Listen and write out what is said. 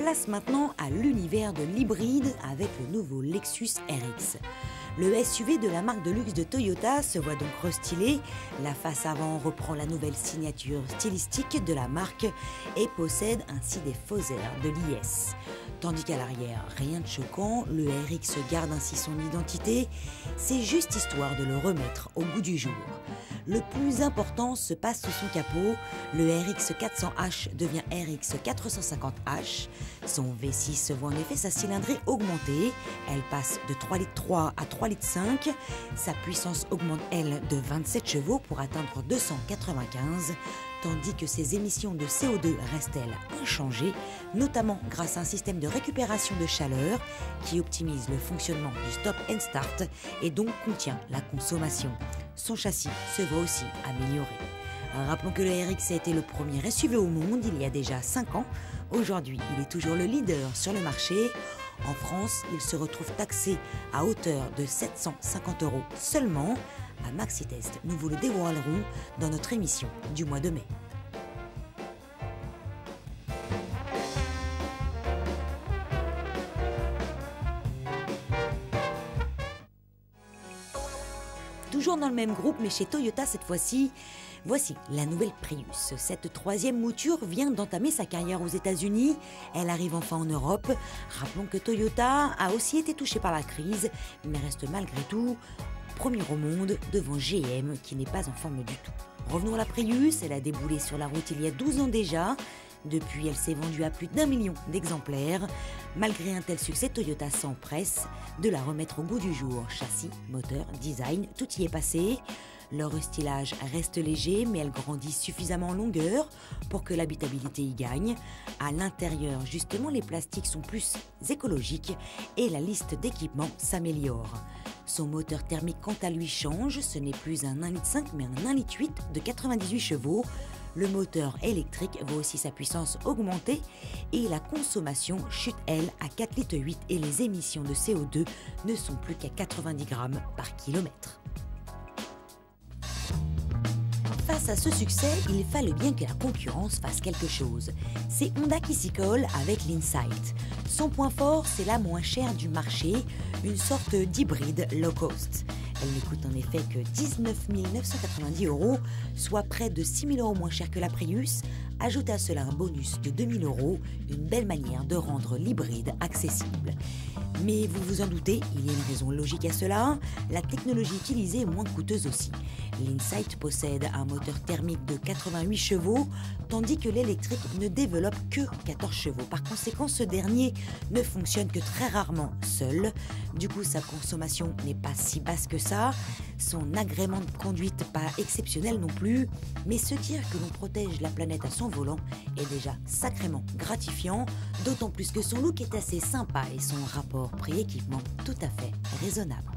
Place maintenant à l'univers de l'hybride avec le nouveau Lexus RX. Le SUV de la marque de luxe de Toyota se voit donc restylé. La face avant reprend la nouvelle signature stylistique de la marque et possède ainsi des faux airs de l'IS. Tandis qu'à l'arrière, rien de choquant, le RX garde ainsi son identité. C'est juste histoire de le remettre au goût du jour. Le plus important se passe sous son capot. Le RX 400H devient RX 450H. Son V6 se voit en effet sa cylindrée augmenter. Elle passe de 3,3 litres à 3,5 litres. Sa puissance augmente, elle, de 27 chevaux pour atteindre 295, tandis que ses émissions de CO2 restent, elles, inchangées, notamment grâce à un système de récupération de chaleur qui optimise le fonctionnement du stop and start et donc contient la consommation. Son châssis se voit aussi amélioré. Rappelons que le RX a été le premier SUV au monde il y a déjà 5 ans. Aujourd'hui, il est toujours le leader sur le marché. En France, il se retrouve taxé à hauteur de 750 € seulement. À Maxi Test, nous vous le dévoilerons dans notre émission du mois de mai. Toujours dans le même groupe, mais chez Toyota cette fois-ci, voici la nouvelle Prius. Cette troisième mouture vient d'entamer sa carrière aux États-Unis. Elle arrive enfin en Europe. Rappelons que Toyota a aussi été touché par la crise, mais reste malgré tout premier au monde devant GM qui n'est pas en forme du tout. Revenons à la Prius, elle a déboulé sur la route il y a 12 ans déjà. Depuis, elle s'est vendue à plus d'1 million d'exemplaires. Malgré un tel succès, Toyota s'empresse de la remettre au goût du jour. Châssis, moteur, design, tout y est passé. Leur stylage reste léger, mais elle grandit suffisamment en longueur pour que l'habitabilité y gagne. À l'intérieur, justement, les plastiques sont plus écologiques et la liste d'équipements s'améliore. Son moteur thermique, quant à lui, change. Ce n'est plus un 1,5 litre, mais un 1,8 litre de 98 chevaux. Le moteur électrique voit aussi sa puissance augmenter et la consommation chute, elle, à 4,8 litres et les émissions de CO2 ne sont plus qu'à 90 grammes par kilomètre. Face à ce succès, il fallait bien que la concurrence fasse quelque chose. C'est Honda qui s'y colle avec l'Insight. Son point fort, c'est la moins chère du marché, une sorte d'hybride low cost. Elle ne coûte en effet que 19 990 €, soit près de 6 000 € moins cher que la Prius. Ajoutez à cela un bonus de 2 000 €, une belle manière de rendre l'hybride accessible. Mais vous vous en doutez, il y a une raison logique à cela, la technologie utilisée est moins coûteuse aussi. L'Insight possède un moteur thermique de 88 chevaux, tandis que l'électrique ne développe que 14 chevaux. Par conséquent, ce dernier ne fonctionne que très rarement seul. Du coup, sa consommation n'est pas si basse que ça. Son agrément de conduite pas exceptionnel non plus. Mais se dire que l'on protège la planète à son volant est déjà sacrément gratifiant, d'autant plus que son look est assez sympa et son rapport prix-équipement tout à fait raisonnable.